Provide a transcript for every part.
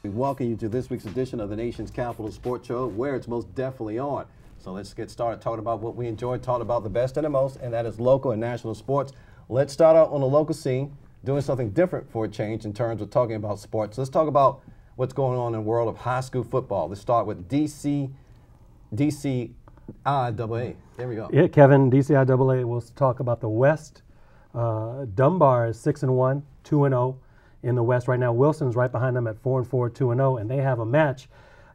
We welcome you to this week's edition of the Nation's Capital Sports Show, where it's most definitely on. So let's get started talking about what we enjoy, talking about the best and the most, and that is local and national sports. Let's start out on the local scene, doing something different for a change in terms of talking about sports. Let's talk about what's going on in the world of high school football. Let's start with DCIAA. There we go. Yeah, Kevin, DCIAA. We'll talk about the West. Dunbar is 6-1, 2-0 in the West right now. Wilson's right behind them at 4-4, 2-0, and they have a match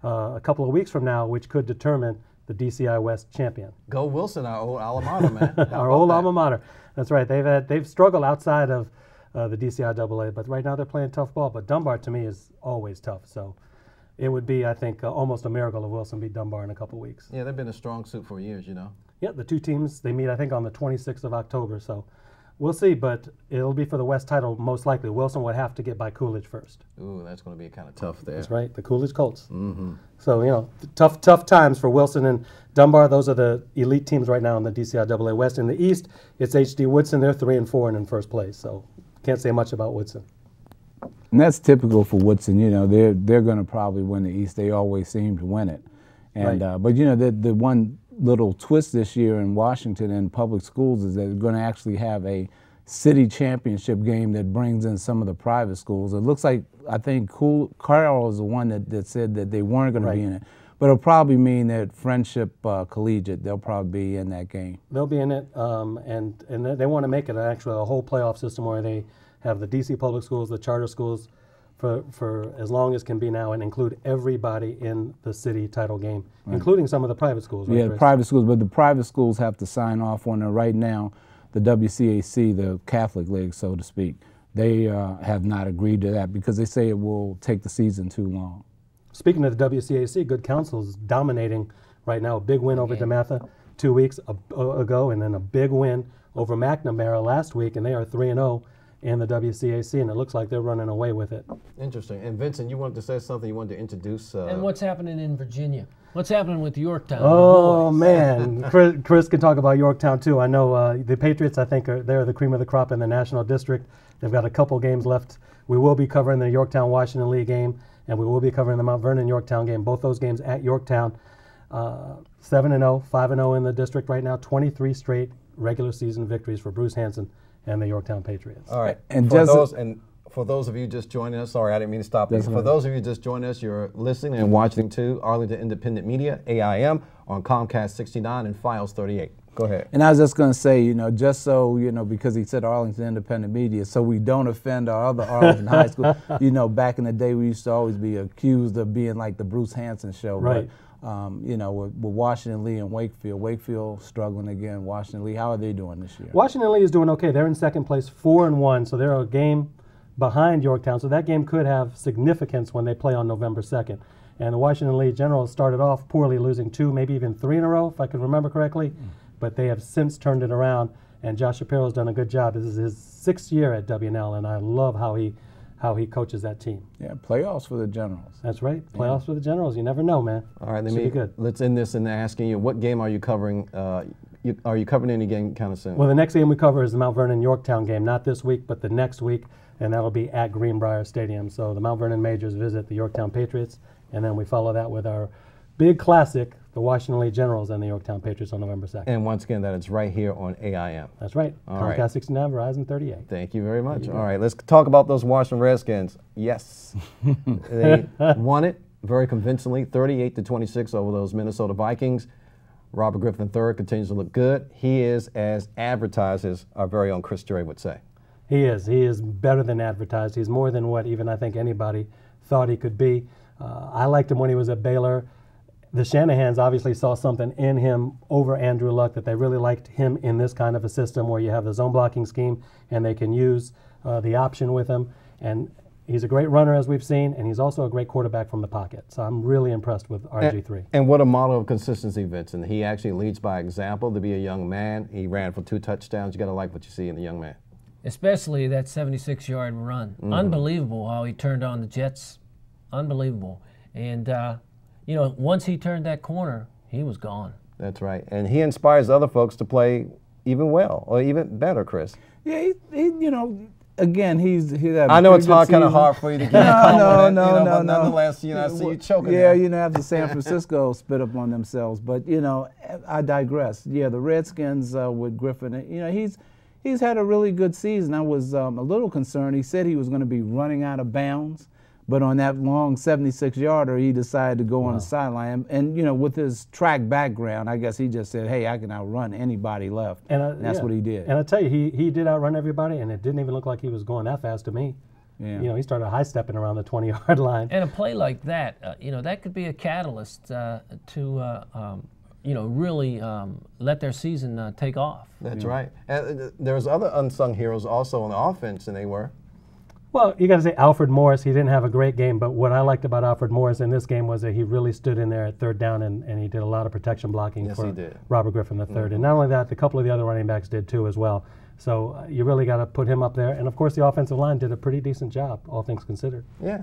a couple of weeks from now, which could determine the DCI West champion. Go Wilson, our old alma mater, man. Our old alma mater. That's right. They've struggled outside of the DCIAA, but right now they're playing tough ball. But Dunbar, to me, is always tough. So it would be, I think, almost a miracle if Wilson beat Dunbar in a couple weeks. Yeah, they've been a strong suit for years, you know. Yeah, the two teams, they meet, I think, on the 26th of October. So we'll see, but it'll be for the West title most likely. Wilson would have to get by Coolidge first. Ooh, that's going to be kind of tough there. That's right, the Coolidge Colts. Mm-hmm. So, you know, tough times for Wilson and Dunbar. Those are the elite teams right now in the DCIAA West. In the East, it's HD Woodson. They're 3-4 and in first place. So can't say much about Woodson. And that's typical for Woodson. You know, they're going to probably win the East. They always seem to win it. And right. But you know, the one little twist this year in Washington and public schools is that they're going to actually have a city championship game that brings in some of the private schools. It looks like, I think Carl is the one that said that they weren't going to be in it. But it'll probably mean that Friendship Collegiate, they'll probably be in that game. They'll be in it, and they want to make it actually a whole playoff system where they have the DC public schools, the charter schools, for as long as can be now, and include everybody in the city title game, right, including some of the private schools. Right, yeah, Chris? Private schools, but the private schools have to sign off on it right now. The WCAC, the Catholic League, so to speak, they have not agreed to that because they say it will take the season too long. Speaking of the WCAC, Good Counsel is dominating right now. A big win over DeMatha 2 weeks ago, and then a big win over McNamara last week, and they are 3-0 in the WCAC, and it looks like they're running away with it. Interesting. And Vincent, you wanted to say something, you wanted to introduce. And what's happening in Virginia? What's happening with Yorktown? Oh, man. Chris can talk about Yorktown, too. I know the Patriots, I think, they're the cream of the crop in the National District. They've got a couple games left. We will be covering the Yorktown-Washington League game, and we will be covering the Mount Vernon-Yorktown game, both those games at Yorktown. 7-0, 5-0 in the district right now, 23 straight regular season victories for Bruce Hansen and the Yorktown Patriots. All right. And for those of you just joining us, sorry, I didn't mean to stop you. For those of you just joining us, you're listening and watching to Arlington Independent Media, AIM, on Comcast 69 and Files 38. Go ahead. And I was just going to say, you know, just so, you know, because he said Arlington Independent Media, so we don't offend our other Arlington High School. You know, back in the day, we used to always be accused of being like the Bruce Hansen show. Right. But, you know, with Washington Lee and Wakefield struggling again. Washington Lee, how are they doing this year? Washington Lee is doing okay. They're in second place, 4-1, so they're a game behind Yorktown. So that game could have significance when they play on November 2nd. And the Washington Lee Generals started off poorly, losing 2, maybe even 3 in a row, if I can remember correctly. But they have since turned it around, and Josh Shapiro's done a good job. This is his 6th year at WNL, and I love how he coaches that team. Yeah, playoffs for the Generals. That's right, playoffs for the Generals. You never know, man. All right, Should be good. Let's end this in asking you, what game are you covering? Are you covering any game kind of soon? Well, the next game we cover is the Mount Vernon-Yorktown game, not this week, but the next week, and that'll be at Greenbrier Stadium. So the Mount Vernon Majors visit the Yorktown Patriots, and then we follow that with our big classic, the Washington Lee Generals and the Yorktown Patriots on November 2nd. And once again, that is right here on AIM. That's right. Comcast 69, Verizon 38. Thank you very much. All right, let's talk about those Washington Redskins. Yes, they won it very convincingly, 38-26 over those Minnesota Vikings. Robert Griffin III continues to look good. He is as advertised, as our very own Chris Dre would say. He is. He is better than advertised. He's more than what even I think anybody thought he could be. I liked him when he was at Baylor. The Shanahans obviously saw something in him over Andrew Luck, that they really liked him in this kind of a system where you have the zone blocking scheme and they can use the option with him. And he's a great runner, as we've seen, and he's also a great quarterback from the pocket. So I'm really impressed with RG3. And what a model of consistency, Vincent. He actually leads by example to be a young man. He ran for 2 touchdowns. You got to like what you see in the young man. Especially that 76-yard run. Unbelievable how he turned on the Jets. Unbelievable. And, you know, once he turned that corner, he was gone. That's right. And he inspires other folks to play even well or even better, Chris. Yeah, you know, again, he's had a I know pretty it's good kind of season. hard for you to get a compliment, No. but nonetheless, I see you choking Yeah, there. after San Francisco spit up on themselves. But, I digress. Yeah, the Redskins with Griffin, he's had a really good season. I was a little concerned. He said he was going to be running out of bounds, but on that long 76-yarder, he decided to go on the sideline. And, with his track background, I guess he just said, hey, I can outrun anybody left. And that's what he did. And I tell you, he did outrun everybody, and it didn't even look like he was going that fast to me. Yeah. He started high-stepping around the 20-yard line. And a play like that, that could be a catalyst to really let their season take off. That's right. And there's other unsung heroes also on the offense, and they were. Well, you got to say Alfred Morris. He didn't have a great game, but what I liked about Alfred Morris in this game was that he really stood in there at third down, and he did a lot of protection blocking for Robert Griffin III. Mm-hmm. And not only that, a couple of the other running backs did too as well. So you really got to put him up there. And of course, the offensive line did a pretty decent job, all things considered. Yeah,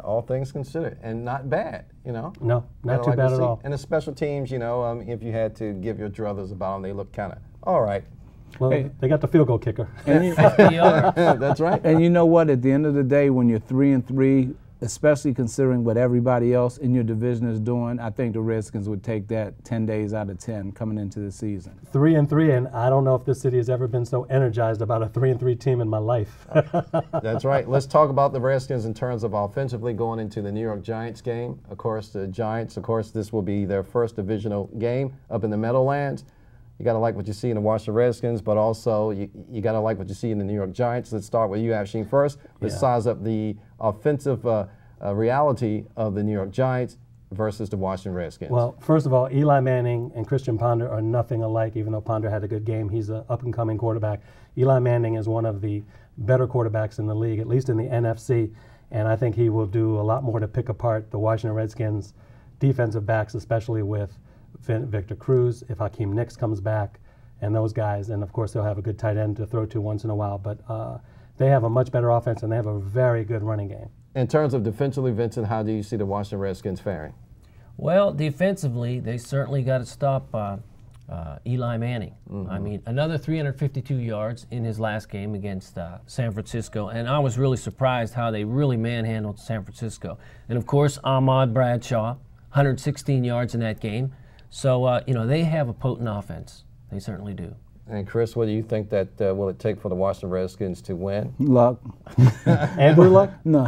all things considered, and not bad, No, not too bad at all. And the special teams, if you had to give your druthers about them, they look kind of all right. Well, they got the field goal kicker. That's right. And you know what? At the end of the day, when you're 3-3, especially considering what everybody else in your division is doing, I think the Redskins would take that 10 days out of 10 coming into the season. 3-3, and I don't know if this city has ever been so energized about a 3-3 team in my life. That's right. Let's talk about the Redskins in terms of offensively going into the New York Giants game. Of course, the Giants, this will be their first divisional game up in the Meadowlands. You got to like what you see in the Washington Redskins, but also you got to like what you see in the New York Giants. Let's start with you, Afshin, first. Let's size up the offensive reality of the New York Giants versus the Washington Redskins. Well, first of all, Eli Manning and Christian Ponder are nothing alike, even though Ponder had a good game. He's an up-and-coming quarterback. Eli Manning is one of the better quarterbacks in the league, at least in the NFC, and I think he will do a lot more to pick apart the Washington Redskins defensive backs, especially with Victor Cruz, if Hakeem Nicks comes back, and those guys. And, of course, they'll have a good tight end to throw to once in a while. But they have a much better offense, and they have a very good running game. In terms of defensively, Vincent, how do you see the Washington Redskins faring? Well, defensively, they certainly got to stop Eli Manning. Mm-hmm. I mean, another 352 yards in his last game against San Francisco, and I was really surprised how they really manhandled San Francisco. And, of course, Ahmad Bradshaw, 116 yards in that game. So, they have a potent offense. They certainly do. And, Chris, what do you think that will it take for the Washington Redskins to win? Luck. Andrew Luck? No.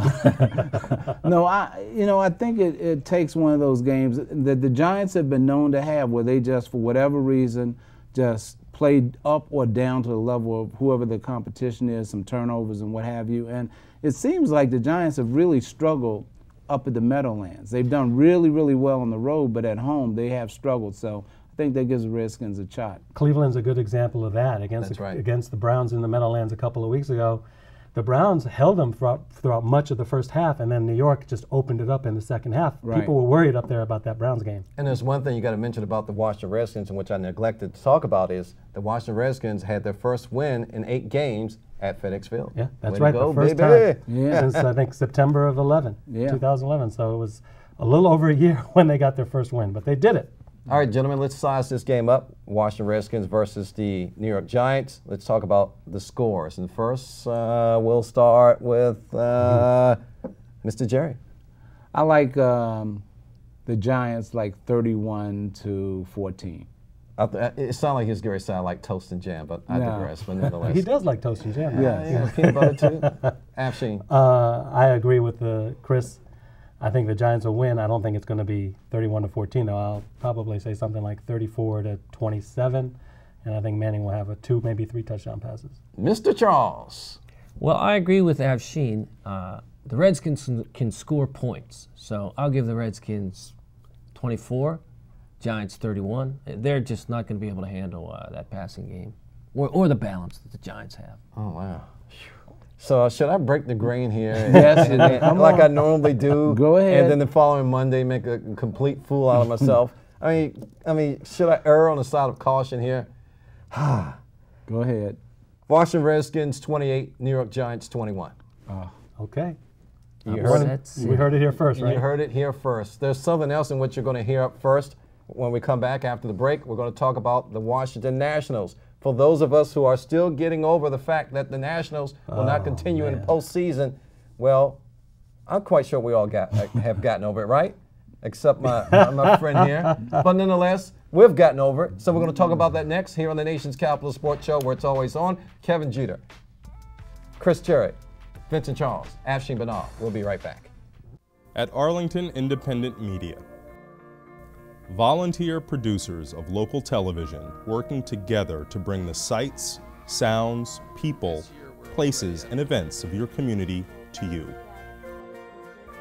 No, I think it takes one of those games that the Giants have been known to have where they just, for whatever reason, just played up or down to the level of whoever the competition is, some turnovers and what have you. And it seems like the Giants have really struggled up at the Meadowlands. They've done really, really well on the road, but at home they have struggled. So I think that gives the Redskins a shot. Cleveland's a good example of that against the Browns in the Meadowlands a couple of weeks ago. The Browns held them throughout much of the first half, and then New York just opened it up in the second half. Right. People were worried up there about that Browns game. And there's one thing you got to mention about the Washington Redskins, and which I neglected to talk about, is the Washington Redskins had their first win in 8 games at FedEx Field. Yeah, that's Way right. to go, the first baby. time since I think September of 2011. So it was a little over a year when they got their first win, but they did it. All right, gentlemen, let's size this game up. Washington Redskins versus the New York Giants. Let's talk about the scores. And first, we'll start with Mr. Jerry. I like the Giants like 31-14. It sounded like he was going to sound like toast and jam, but I digress. But nonetheless. He does like toast and jam. Yeah. Peanut butter too? Afshin. I agree with Chris. I think the Giants will win. I don't think it's going to be 31-14, though. I'll probably say something like 34-27, and I think Manning will have 2, maybe 3 touchdown passes. Mr. Charles. Well, I agree with Afshin. The Redskins can score points, so I'll give the Redskins 24, Giants 31. They're just not going to be able to handle that passing game or the balance that the Giants have. Oh, wow. So should I break the grain here? Yes, like I normally do. Go ahead. And then the following Monday make a complete fool out of myself. I mean, should I err on the side of caution here? Go ahead. Washington Redskins 28, New York Giants 21. Okay. We heard it here first, right? You heard it here first. There's something else in what you're going to hear up first when we come back after the break. We're going to talk about the Washington Nationals for those of us who are still getting over the fact that the Nationals will not continue in the postseason, well, I'm quite sure we all have gotten over it, right? Except my friend here. But nonetheless, we've gotten over it. So we're going to talk about that next here on the Nation's Capital Sports Show, where it's always on. Kevin Jeter, Chris Cherry, Vincent Charles, Afshin Banal. We'll be right back. At Arlington Independent Media, volunteer producers of local television working together to bring the sights, sounds, people, places, and events of your community to you.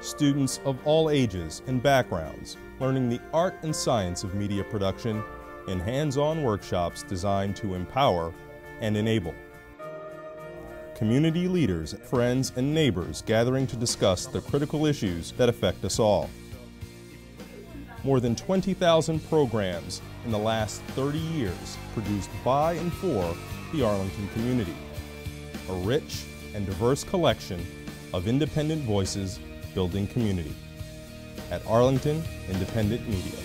Students of all ages and backgrounds learning the art and science of media production in hands-on workshops designed to empower and enable. Community leaders, friends, and neighbors gathering to discuss the critical issues that affect us all. More than 20,000 programs in the last 30 years produced by and for the Arlington community. A rich and diverse collection of independent voices building community. At Arlington Independent Media.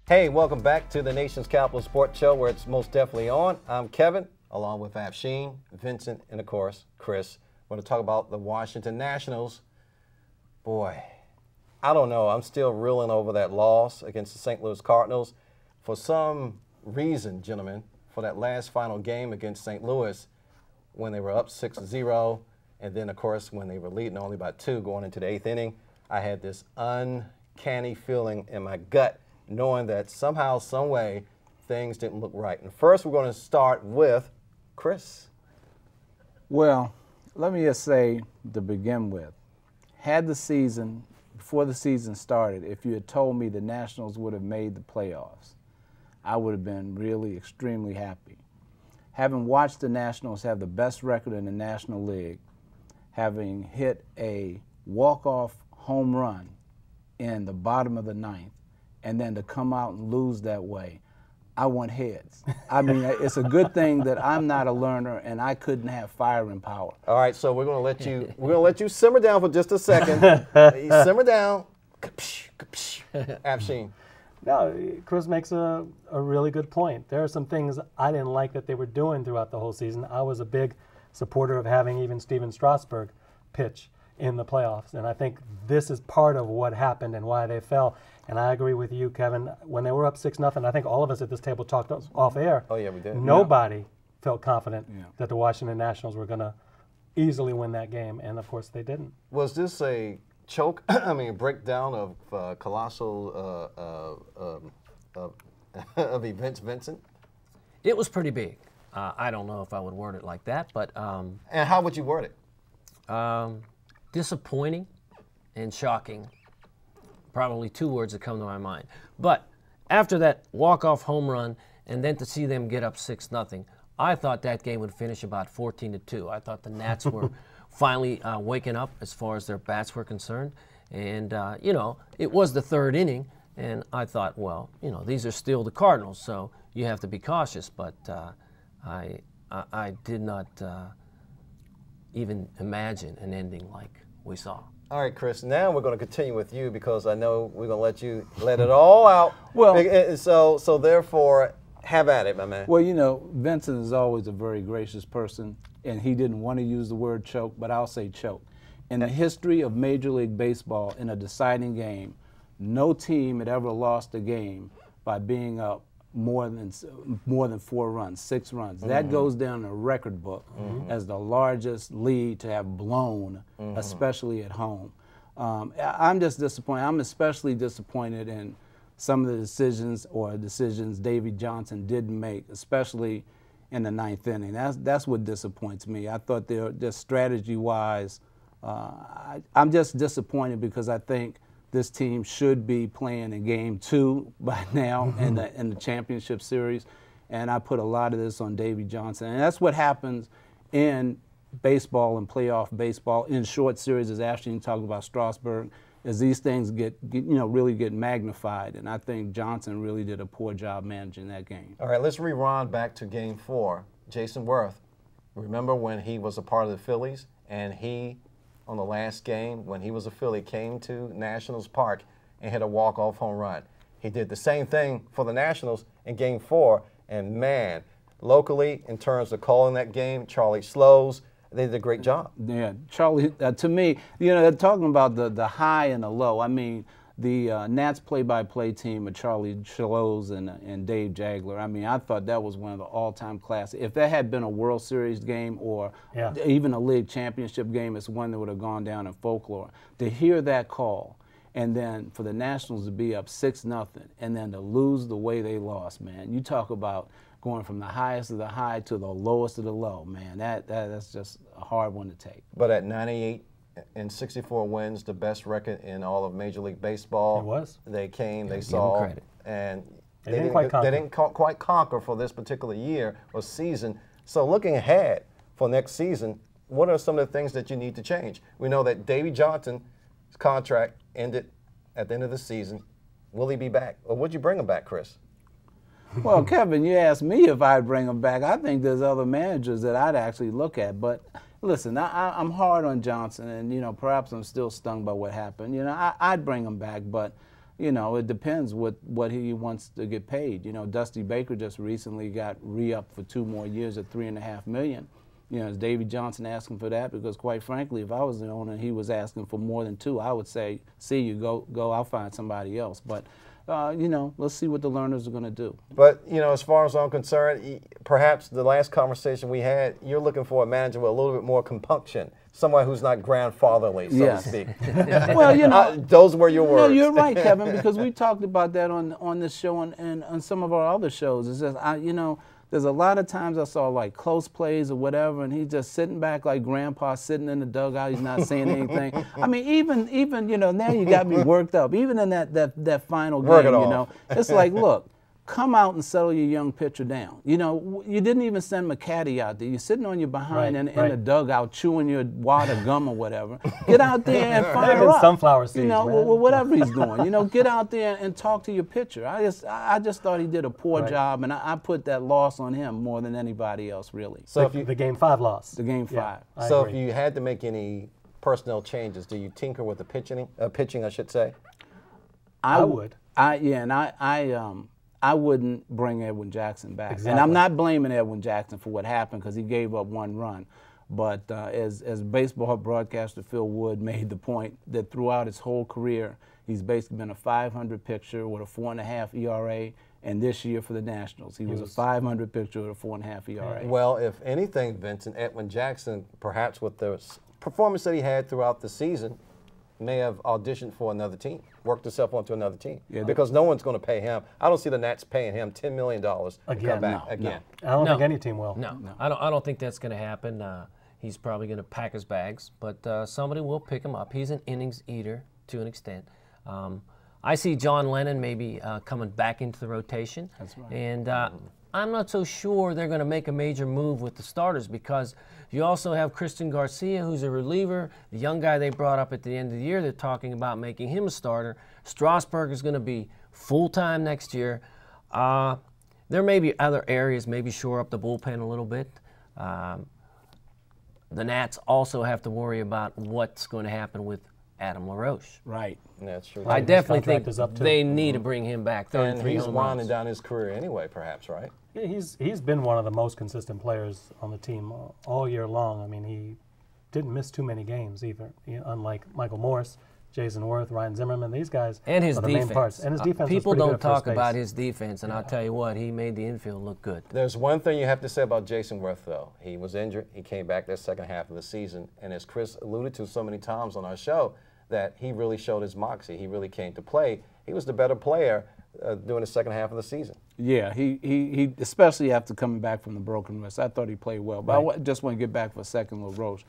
Hey, welcome back to the Nation's Capital Sports Show, where it's most definitely on. I'm Kevin, along with Afshin, Vincent, and of course, Chris. We're going to talk about the Washington Nationals. Boy, I don't know. I'm still reeling over that loss against the St. Louis Cardinals. For some reason, gentlemen, for that last final game against St. Louis, when they were up 6-0, and then, of course, when they were leading only by 2 going into the 8th inning, I had this uncanny feeling in my gut, knowing that somehow, some way, things didn't look right. And first, we're going to start with Chris. Well, let me just say to begin with, had the season, before the season started, if you had told me the Nationals would have made the playoffs, I would have been really extremely happy. Having watched the Nationals have the best record in the National League, having hit a walk-off home run in the bottom of the 9th, and then to come out and lose that way, I want heads. I mean, it's a good thing that I'm not a learner and I couldn't have firing power. All right, so we're going to let you simmer down for just a second. Simmer down. Afshin. No, Chris makes a really good point. There are some things I didn't like that they were doing throughout the whole season. I was a big supporter of having even Steven Strasburg pitch in the playoffs, and I think this is part of what happened and why they fell. And I agree with you, Kevin. When they were up 6-0, I think all of us at this table talked off air. Oh, yeah, we did. Nobody felt confident that the Washington Nationals were going to easily win that game, and of course they didn't. Was this a choke, I mean, breakdown of colossal of events, Vincent? It was pretty big. I don't know if I would word it like that, but and how would you word it? Disappointing and shocking. Probably 2 words that come to my mind. But after that walk-off home run, and then to see them get up 6-0, I thought that game would finish about 14-2. I thought the Nats were finally waking up as far as their bats were concerned. And, you know, it was the 3rd inning, and I thought, well, you know, these are still the Cardinals, so you have to be cautious. But I did not even imagine an ending like we saw. All right, Chris, now we're going to continue with you because I know we're going to let you let it all out. Well, so therefore, have at it, my man. Well, you know, Vincent is always a very gracious person, and he didn't want to use the word choke, but I'll say choke. In the history of Major League Baseball, in a deciding game, no team had ever lost a game by being up more than 4 runs, 6 runs. That goes down in the record book as the largest lead to have blown, especially at home. I'm just disappointed. I'm especially disappointed in some of the decisions Davey Johnson didn't make, especially in the 9th inning. That's what disappoints me. I thought they're strategy-wise, I'm just disappointed because I think this team should be playing in Game 2 by now in the championship series, and I put a lot of this on Davey Johnson. And that's what happens in baseball and playoff baseball in short series, as Ashton talked about Strasburg, as these things really get magnified. And I think Johnson really did a poor job managing that game. All right, let's rewind back to Game 4. Jason Worth, remember when he was a part of the Phillies and he on the last game when he was a Philly, came to Nationals Park and hit a walk-off home run. He did the same thing for the Nationals in Game 4, and man, locally, in terms of calling that game, Charlie Slows, they did a great job. Yeah, Charlie, to me, you know, they're talking about the high and the low. I mean, the Nats play-by-play team of Charlie Slows and Dave Jagler, I mean, I thought that was one of the all-time classics. If that had been a World Series game or even a league championship game, it's one that would have gone down in folklore. To hear that call, and then for the Nationals to be up 6-0, and then to lose the way they lost, man, you talk about going from the highest of the high to the lowest of the low, man, that's just a hard one to take. But at 98 and 64 wins, the best record in all of Major League Baseball. It was. They came, they give saw, them credit. and They didn't quite conquer for this particular year or season. So looking ahead for next season, what are some of the things that you need to change? We know that Davey Johnson's contract ended at the end of the season. Will he be back? Or would you bring him back, Chris? Well, Kevin, you asked me if I'd bring him back. I think there's other managers that I'd actually look at. But listen, I'm hard on Johnson, and, you know, perhaps I'm still stung by what happened. You know, I'd bring him back, but, you know, it depends what he wants to get paid. You know, Dusty Baker just recently got re-upped for 2 more years at $3.5 million. You know, is Davey Johnson asking for that? Because quite frankly, if I was the owner and he was asking for more than 2, I would say, see you, go, I'll find somebody else. But you know, let's see what the learners are going to do. But, you know, as far as I'm concerned, perhaps the last conversation we had, you're looking for a manager with a little bit more compunction, someone who's not grandfatherly, so to speak. Well, you know, those were your words. No, you're right, Kevin, because we talked about that on this show and on some of our other shows. It's just, you know, there's a lot of times I saw like close plays or whatever, and he's just sitting back like grandpa sitting in the dugout. He's not saying anything. I mean, even you know, now you got me worked up. Even in that final game, you know, it's like, look, come out and settle your young pitcher down. You know, you didn't even send McCaddy out there. You're sitting on your behind in the dugout chewing your wad of gum or whatever. Get out there and fire up. Sunflower seeds, you know, man. whatever he's doing. You know, get out there and talk to your pitcher. I just thought he did a poor job, and I put that loss on him more than anybody else, really. So the Game 5 loss. The Game 5. So if you had to make any personnel changes, do you tinker with the pitching, I should say? I would. I wouldn't bring Edwin Jackson back. Exactly. And I'm not blaming Edwin Jackson for what happened because he gave up 1 run. But as baseball broadcaster Phil Wood made the point that throughout his whole career, he's basically been a 500 pitcher with a 4.5 ERA. And this year for the Nationals, he was a 500 pitcher with a 4.5 ERA. Well, if anything, Vincent, Edwin Jackson, perhaps with the performance that he had throughout the season, may have auditioned for another team, worked himself onto another team, because no one's going to pay him. I don't see the Nats paying him $10 million to come back again. I don't think any team will. No. I don't think that's going to happen. He's probably going to pack his bags, but somebody will pick him up. He's an innings eater to an extent. I see John Lennon maybe coming back into the rotation. That's right. And I'm not so sure they're going to make a major move with the starters because you also have Christian Garcia, who's a reliever, the young guy they brought up at the end of the year. They're talking about making him a starter. Strasburg is going to be full-time next year. There may be other areas, maybe shore up the bullpen a little bit. The Nats also have to worry about what's going to happen with Adam LaRoche. Right. That's true. I definitely think they need to bring him back. And he's winding down his career anyway, perhaps, right? Yeah, he's been one of the most consistent players on the team all year long. I mean, he didn't miss too many games either, unlike Michael Morse, Jason Worth, Ryan Zimmerman. These guys and his are the defense. main parts. And his defense people was pretty don't good at first talk about base. his defense, and I'll tell you what, he made the infield look good. There's one thing you have to say about Jason Worth, though. He was injured. He came back that second half of the season. And as Chris alluded to so many times on our show, that he really showed his moxie. He really came to play. He was the better player during the second half of the season. Yeah, he especially after coming back from the broken wrist. I thought he played well. But I just want to get back for a second, LaRoche.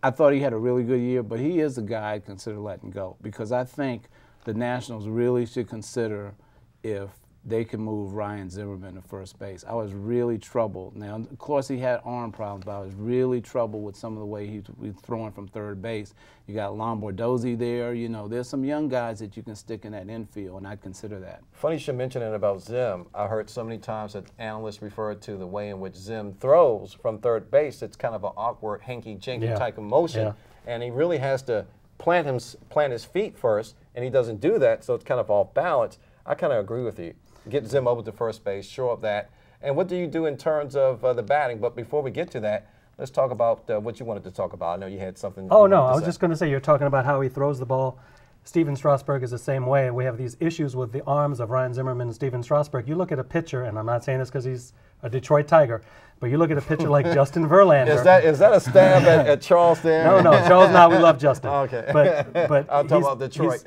I thought he had a really good year, but he is a guy I'd consider letting go because I think the Nationals really should consider if they can move Ryan Zimmerman to first base. I was really troubled. Now, of course, he had arm problems, but I was really troubled with some of the way he was throwing from third base. You got Lombardozzi there. You know, there's some young guys that you can stick in that infield, and I'd consider that. Funny you should mention it about Zim. I heard so many times that analysts refer to the way in which Zim throws from third base. It's kind of an awkward, hanky-janky type of motion. and he really has to plant his feet first, and he doesn't do that, so it's kind of off balance. I kind of agree with you. Get Zim over to first base, shore up that. And what do you do in terms of the batting? But before we get to that, let's talk about what you wanted to talk about. I know you had something. Oh, no, I was just going to say, you're talking about how he throws the ball. Steven Strasburg is the same way, and we have these issues with the arms of Ryan Zimmerman and Steven Strasburg. You look at a pitcher, and I'm not saying this because he's a Detroit Tiger, but you look at a pitcher like Justin Verlander. Is that a stab at Charles there? No, Charles, we love Justin. Okay. But I'm talking about Detroit.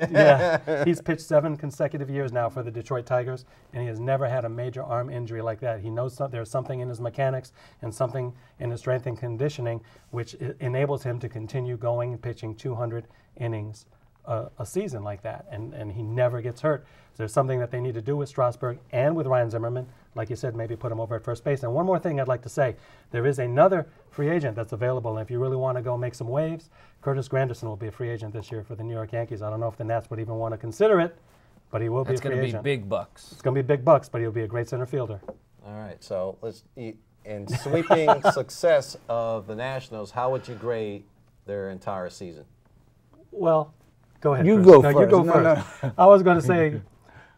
He's pitched 7 consecutive years now for the Detroit Tigers, and he has never had a major arm injury like that. He knows there's something in his mechanics and something in his strength and conditioning which enables him to continue going and pitching 200 innings a season like that, and he never gets hurt. So there's something that they need to do with Strasburg and with Ryan Zimmerman. Like you said, maybe put him over at first base. And one more thing I'd like to say, there is another free agent that's available, and if you really want to go make some waves, Curtis Granderson will be a free agent this year for the New York Yankees. I don't know if the Nats would even want to consider it, but he will be a free agent. It's going to be big bucks. It's going to be big bucks, but he'll be a great center fielder. All right, so let's in sweeping success of the Nationals, how would you grade their entire season? Well, go ahead. You Chris. go no, first. You go no, first. No. I was going to say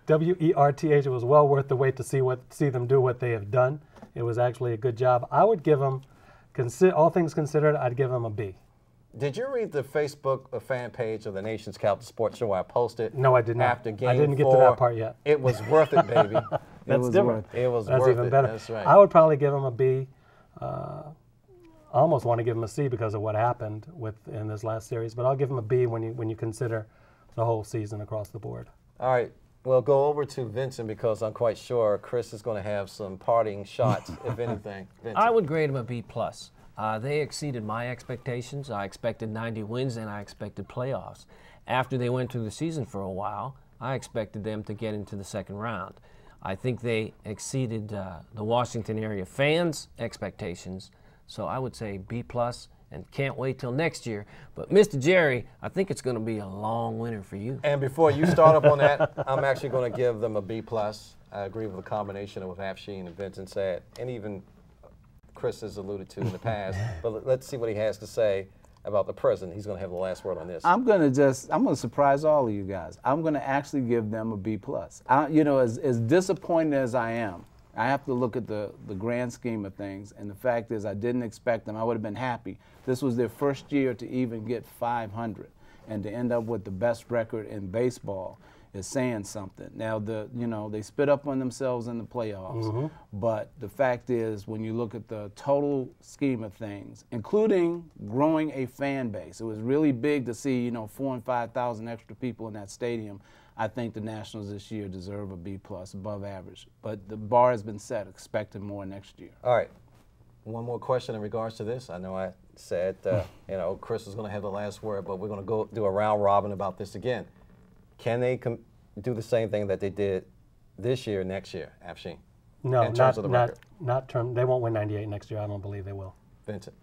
WERTH. It was well worth the wait to see them do what they have done. It was actually a good job. I would give them, all things considered, I'd give them a B. Did you read the Facebook fan page of the Nation's Capital Sports Show? I posted. No, I did not. After Game 4. I didn't get to that part yet. It was worth it, baby. That's different. It was That's worth even it. better. That's right. I would probably give them a B. I almost want to give them a C because of what happened in this last series, but I'll give them a B when you consider the whole season across the board. All right. Well, go over to Vincent because I'm quite sure Chris is going to have some parting shots, if anything. Vincent. I would grade them a B+. They exceeded my expectations. I expected 90 wins and I expected playoffs. After they went through the season for a while, I expected them to get into the second round. I think they exceeded the Washington area fans' expectations, so I would say B+, and can't wait till next year. But Mr. Jerry, I think it's going to be a long winter for you. And before you start up on that, I'm actually going to give them a B+. I agree with the combination of what Afshin and Vincent said, and even Chris has alluded to in the past. But let's see what he has to say about the present. He's going to have the last word on this. I'm going to surprise all of you guys. I'm going to actually give them a B+. You know, as disappointed as I am, I have to look at the grand scheme of things, and the fact is I didn't expect them. I would have been happy. This was their first year to even get 500, and to end up with the best record in baseball is saying something. Now, they spit up on themselves in the playoffs, but the fact is when you look at the total scheme of things, including growing a fan base, it was really big to see 4,000 and 5,000 extra people in that stadium. I think the Nationals this year deserve a B+, above average. But the bar has been set, expecting more next year. All right. One more question in regards to this. I know I said, Chris is going to have the last word, but we're going to go do a round robin about this again. Can they do the same thing that they did this year, next year, Afshin? No, in terms of the record? They won't win 98 next year. I don't believe they will. Vincent?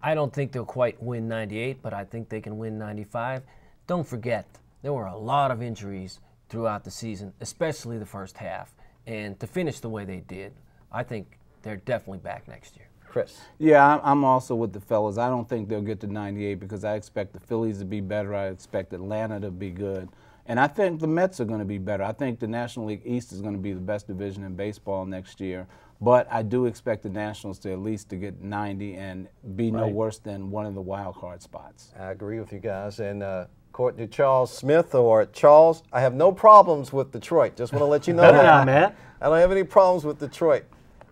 I don't think they'll quite win 98, but I think they can win 95. Don't forget, there were a lot of injuries throughout the season, especially the first half. And to finish the way they did, I think they're definitely back next year. Chris? Yeah, I'm also with the fellas. I don't think they'll get to 98 because I expect the Phillies to be better. I expect Atlanta to be good. And I think the Mets are going to be better. I think the National League East is going to be the best division in baseball next year. But I do expect the Nationals to at least to get 90 and be no worse than one of the wild card spots. I agree with you guys. And court to Charles Smith or Charles, I have no problems with Detroit. Just want to let you know that. Man. I don't have any problems with Detroit.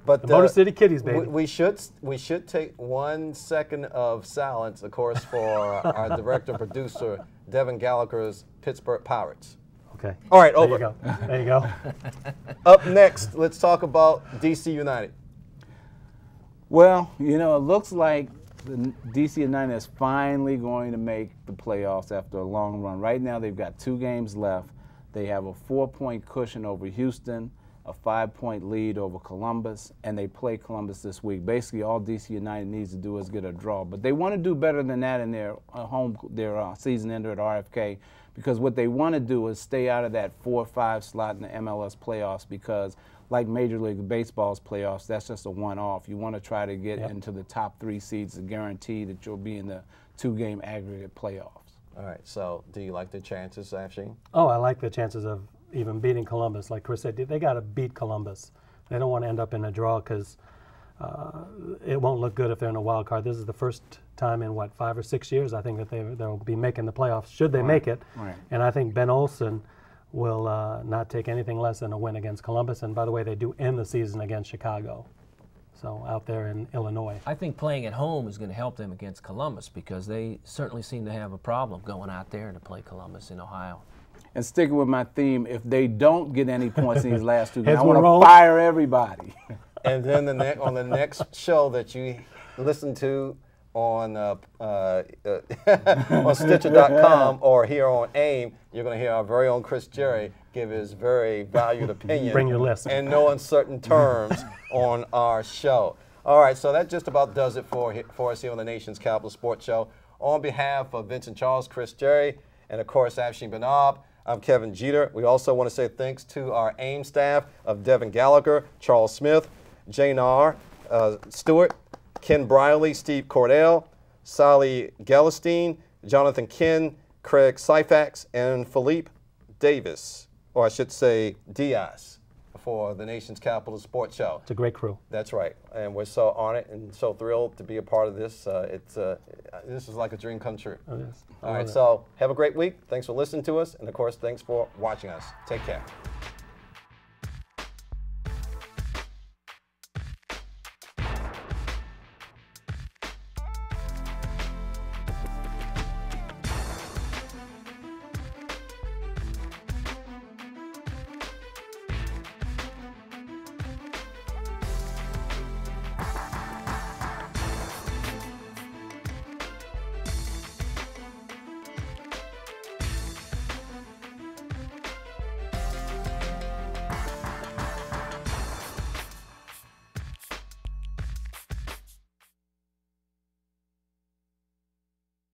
But the Motor City Kitties, baby. We should take 1 second of silence, of course, for our director producer Devin Gallagher's Pittsburgh Pirates. Okay. All right, over. There you go. Up next, let's talk about DC United. Well, it looks like the DC United is finally going to make the playoffs after a long run. Right now, they've got 2 games left. They have a 4-point cushion over Houston, a 5-point lead over Columbus, and they play Columbus this week. Basically, all DC United needs to do is get a draw. But they want to do better than that in their season ender at RFK, because what they want to do is stay out of that 4 or 5 slot in the MLS playoffs, because like Major League Baseball's playoffs, that's just a one-off. You want to try to get into the top 3 seeds to guarantee that you'll be in the 2-game aggregate playoffs. All right, so do you like the chances, Afshin? Oh, I like the chances of even beating Columbus. Like Chris said, they got to beat Columbus. They don't want to end up in a draw because it won't look good if they're in a wild card. This is the first time in, what, 5 or 6 years, I think, that they'll be making the playoffs, should they make it. Right. And I think Ben Olsen will not take anything less than a win against Columbus. And by the way, they do end the season against Chicago, so out there in Illinois. I think playing at home is going to help them against Columbus because they certainly seem to have a problem going out there to play Columbus in Ohio. And sticking with my theme, if they don't get any points in these last 2 games, I Heads will roll. want to fire everybody. And then on the next show that you listen to on on Stitcher.com or here on AIM, you're going to hear our very own Chris Jerry give his very valued opinion. Bring your list. In no uncertain terms on our show. All right, so that just about does it for us here on the Nation's Capital Sports Show. On behalf of Vincent Charles, Chris Jerry, and of course Afshin Benab, I'm Kevin Jeter. We also want to say thanks to our AIM staff of Devin Gallagher, Charles Smith, Jane R. Stewart, Ken Briley, Steve Cordell, Sally Gellerstein, Jonathan Ken, Craig Syfax, and Philippe Davis, or I should say Diaz, for the Nation's Capital Sports Show. It's a great crew. That's right, and we're so honored and so thrilled to be a part of this. This is like a dream come true. Oh, yes. All right, so have a great week. Thanks for listening to us, and of course, thanks for watching us. Take care.